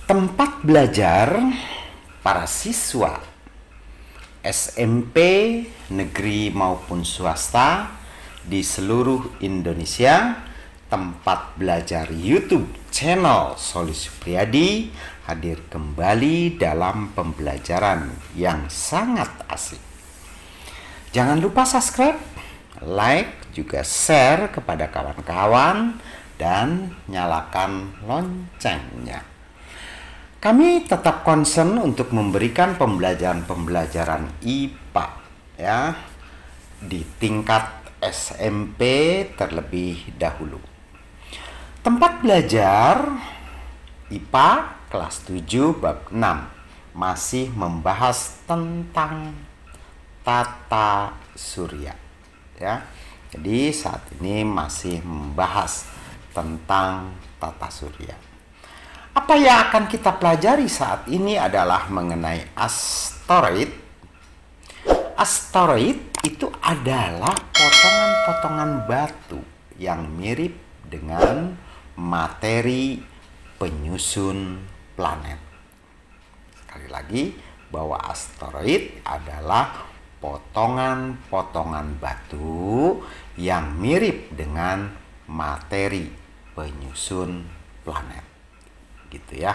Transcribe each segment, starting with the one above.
Tempat belajar para siswa SMP, negeri maupun swasta di seluruh Indonesia, tempat belajar YouTube channel Soli Supriyadi hadir kembali dalam pembelajaran yang sangat asik. Jangan lupa subscribe, like, juga share kepada kawan-kawan dan nyalakan loncengnya. Kami tetap concern untuk memberikan pembelajaran-pembelajaran IPA ya di tingkat SMP terlebih dahulu. Tempat belajar IPA kelas 7 bab 6 masih membahas tentang tata surya ya. Jadi saat ini masih membahas tentang tata surya. Apa yang akan kita pelajari saat ini adalah mengenai asteroid. Asteroid itu adalah potongan-potongan batu yang mirip dengan materi penyusun planet. Sekali lagi, bahwa asteroid adalah potongan-potongan batu yang mirip dengan materi penyusun planet. Gitu ya.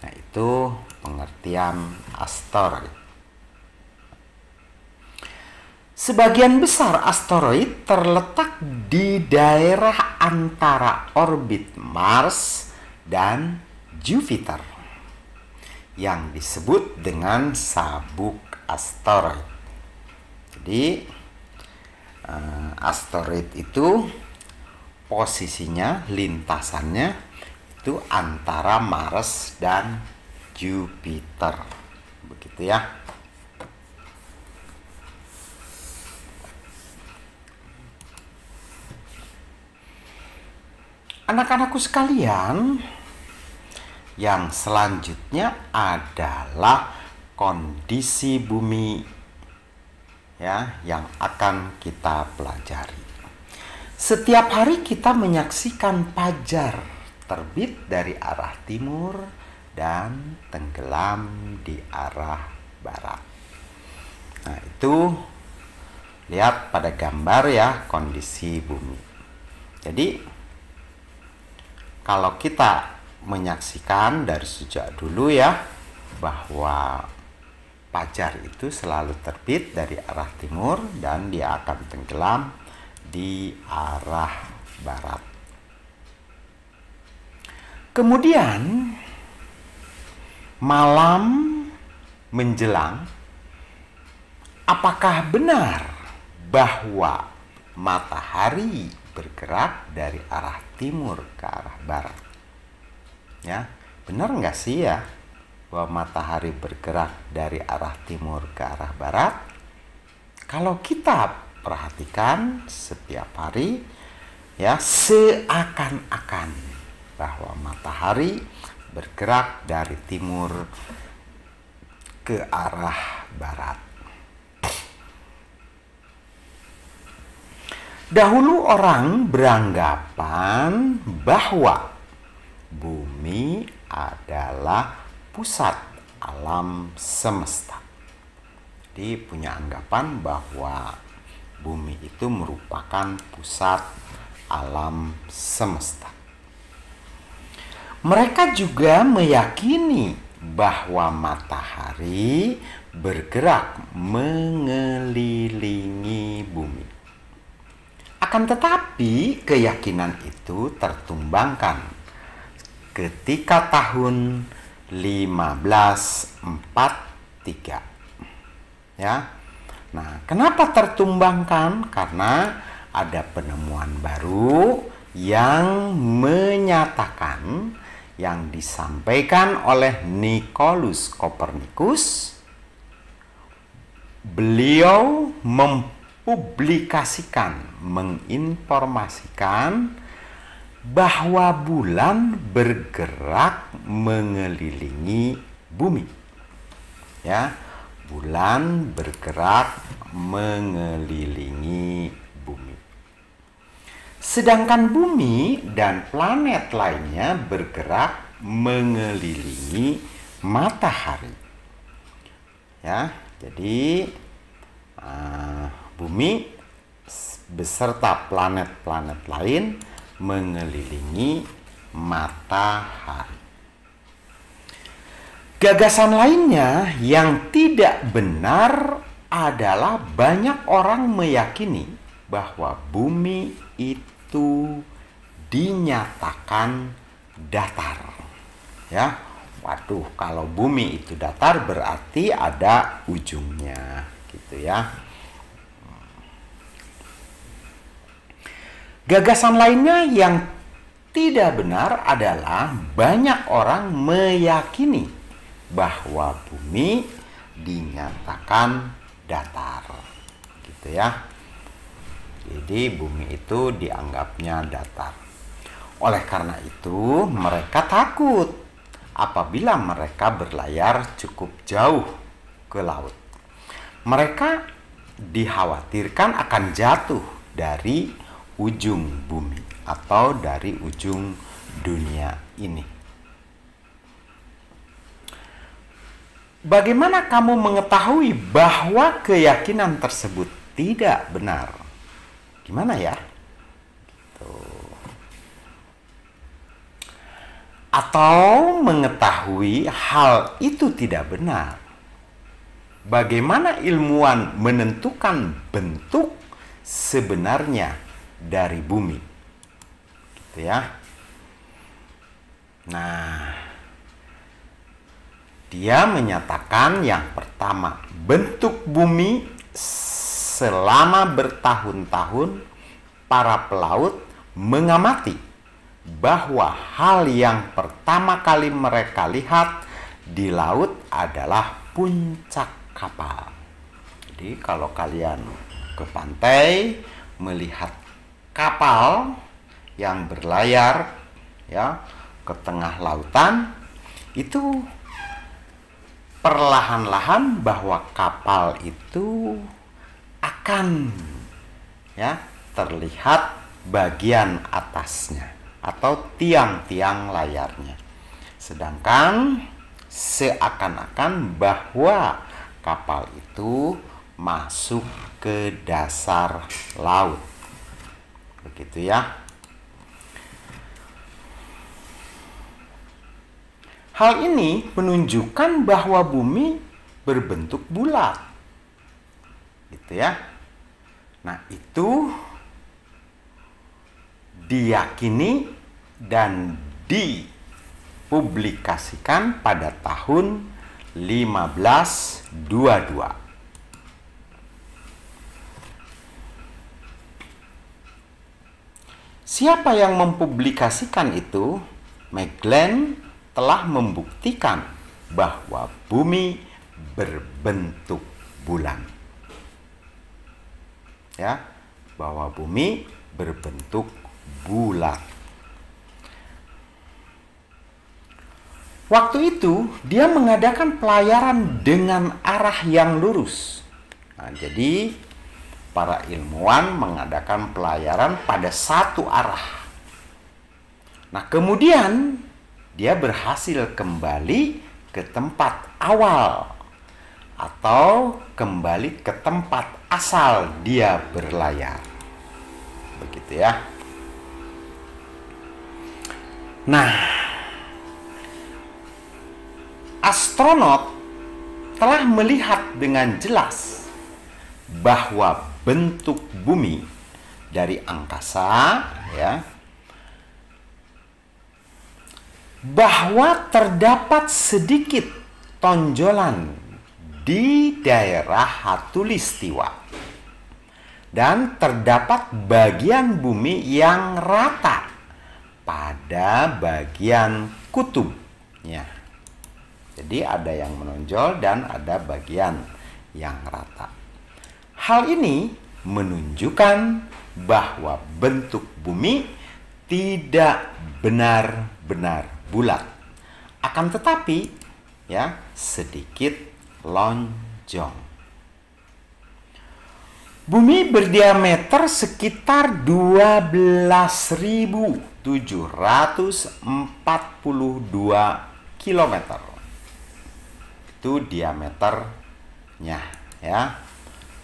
Nah, itu pengertian asteroid. Sebagian besar asteroid terletak di daerah antara orbit Mars dan Jupiter yang disebut dengan sabuk asteroid. Jadi asteroid itu posisinya, lintasannya itu antara Mars dan Jupiter. Begitu ya. Anak-anakku sekalian, yang selanjutnya adalah kondisi bumi ya yang akan kita pelajari. Setiap hari kita menyaksikan fajar terbit dari arah timur dan tenggelam di arah barat. Nah, itu lihat pada gambar ya kondisi bumi. Jadi kalau kita menyaksikan dari sejak dulu ya bahwa fajar itu selalu terbit dari arah timur dan dia akan tenggelam di arah barat. Kemudian malam menjelang, apakah benar bahwa matahari bergerak dari arah timur ke arah barat? Ya, benar nggak sih ya bahwa matahari bergerak dari arah timur ke arah barat? Kalau kita perhatikan setiap hari, ya seakan-akan bahwa matahari bergerak dari timur ke arah barat. Dahulu orang beranggapan bahwa bumi adalah pusat alam semesta. Jadi punya anggapan bahwa bumi itu merupakan pusat alam semesta. Mereka juga meyakini bahwa matahari bergerak mengelilingi bumi. Akan tetapi keyakinan itu tertumbangkan ketika tahun 1543. Ya. Nah, kenapa tertumbangkan? Karena ada penemuan baru yang menyatakan yang disampaikan oleh Nicholas Copernicus. Beliau mempublikasikan, menginformasikan bahwa bulan bergerak mengelilingi bumi. Ya, bulan bergerak mengelilingi bumi. Sedangkan bumi dan planet lainnya bergerak mengelilingi matahari. Ya, jadi bumi beserta planet-planet lain mengelilingi matahari. Gagasan lainnya yang tidak benar adalah banyak orang meyakini bahwa bumi itu dinyatakan datar. Ya, waduh, kalau bumi itu datar berarti ada ujungnya, gitu ya. Gagasan lainnya yang tidak benar adalah banyak orang meyakini bahwa bumi dinyatakan datar, gitu ya. Jadi bumi itu dianggapnya datar. Oleh karena itu mereka takut apabila mereka berlayar cukup jauh ke laut. Mereka dikhawatirkan akan jatuh dari ujung bumi atau dari ujung dunia ini. Bagaimana kamu mengetahui bahwa keyakinan tersebut tidak benar? Gimana ya? Atau mengetahui hal itu tidak benar? Bagaimana ilmuwan menentukan bentuk sebenarnya dari bumi? Gitu ya. Nah, dia menyatakan yang pertama, bentuk bumi selama bertahun-tahun para pelaut mengamati bahwa hal yang pertama kali mereka lihat di laut adalah puncak kapal. Jadi kalau kalian ke pantai melihat kapal yang berlayar ya ke tengah lautan, itu perlahan-lahan bahwa kapal itu akan ya terlihat bagian atasnya atau tiang-tiang layarnya. Sedangkan seakan-akan bahwa kapal itu masuk ke dasar laut. Begitu ya. Hal ini menunjukkan bahwa bumi berbentuk bulat. Gitu ya. Nah, itu diyakini dan dipublikasikan pada tahun 1522. Siapa yang mempublikasikan itu? Magellan telah membuktikan bahwa bumi berbentuk bulan. Ya, bahwa bumi berbentuk bulat. Waktu itu dia mengadakan pelayaran dengan arah yang lurus. Nah, jadi para ilmuwan mengadakan pelayaran pada satu arah. Nah, kemudian dia berhasil kembali ke tempat awal atau kembali ke tempat asal dia berlayar. Begitu ya. Nah, astronot telah melihat dengan jelas bahwa bentuk bumi dari angkasa ya, bahwa terdapat sedikit tonjolan di daerah khatulistiwa dan terdapat bagian bumi yang rata pada bagian kutubnya. Jadi ada yang menonjol dan ada bagian yang rata. Hal ini menunjukkan bahwa bentuk bumi tidak benar-benar bulat, akan tetapi ya sedikit lonjong. Bumi berdiameter sekitar 12.742 kilometer. Itu diameternya ya.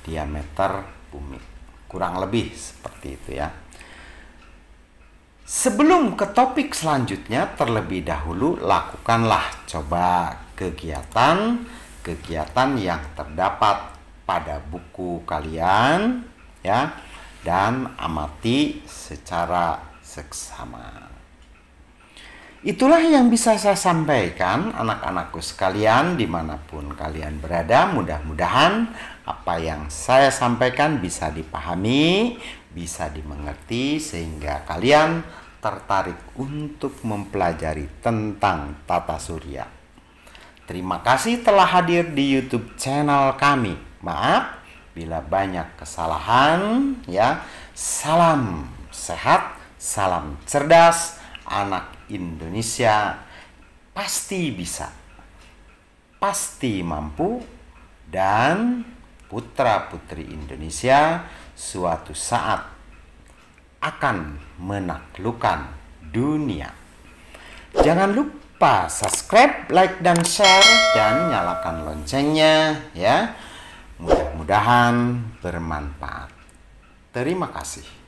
Diameter bumi. Kurang lebih seperti itu ya. Sebelum ke topik selanjutnya, terlebih dahulu lakukanlah coba kegiatan yang terdapat pada buku kalian ya, dan amati secara seksama. Itulah yang bisa saya sampaikan anak-anakku sekalian dimanapun kalian berada. Mudah-mudahan apa yang saya sampaikan bisa dipahami, bisa dimengerti, sehingga kalian tertarik untuk mempelajari tentang tata surya. Terima kasih telah hadir di YouTube channel kami. Maaf bila banyak kesalahan ya. Salam sehat, salam cerdas. Anak Indonesia pasti bisa, pasti mampu, dan putra-putri Indonesia suatu saat akan menaklukkan dunia. Jangan lupa subscribe, like, dan share, dan nyalakan loncengnya ya. Mudah-mudahan bermanfaat. Terima kasih.